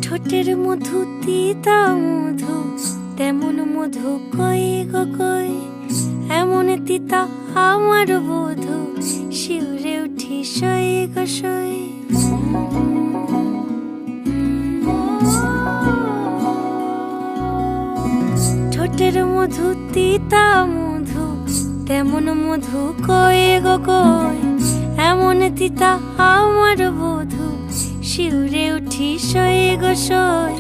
ঠোঁটের মধু তিতা মধু, তেমন মধু কই গো কই, এমন তিতা আমার বধূ, শিউরে উঠি সই গো সই। ঠোঁটের মধু তিতা মধু, তেমন মধু কই গো কই, এমন তিতা আমার বধূ, শিউরে উঠি সই গো সই।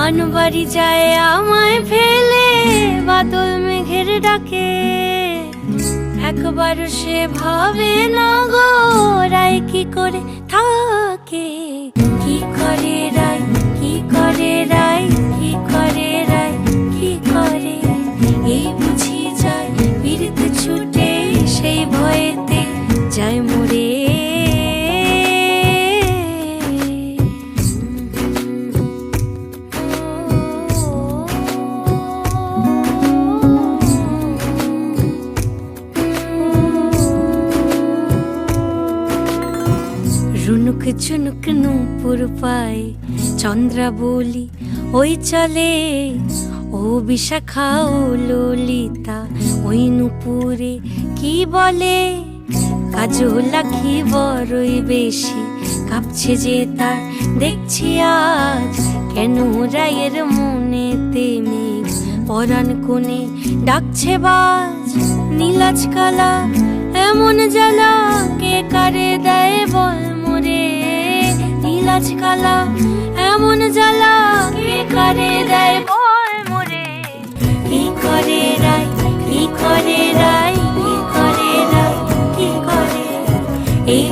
আনবাড়ি যায় আমায় ফেলে বাদল মেঘের ডাকে, একবার সে ভাবে না গো রায় কি করে থাকে। কি করে রায়, কি করে রায়, কি করে রায়, কি করে, এই বুঝি যায় বীরতে ছুটে, সেই ভয়েতে যায় মরে। রুনুক ঝুনুক নূপুর পায় চন্দ্রা বলি ওই চলে, ও বিশাখা ও ললিতা ওই নূপুরে কি বলে। কাজল আঁখি বড়ই বেশি কাঁপছে যে তার দেখছি আজ, কেন রায়ের মনেতে মেঘ পরাণ কোণে ডাকছে বাজ। নীলাজ কালা এমন জ্বালা কে কারে দেয় বল মোরে, নীলাজ কালা এমন জ্বালা কে কারে দেয় বল মোরে। কি করে রায়, কি করে রায়, কি করে রায়, কি করে, এই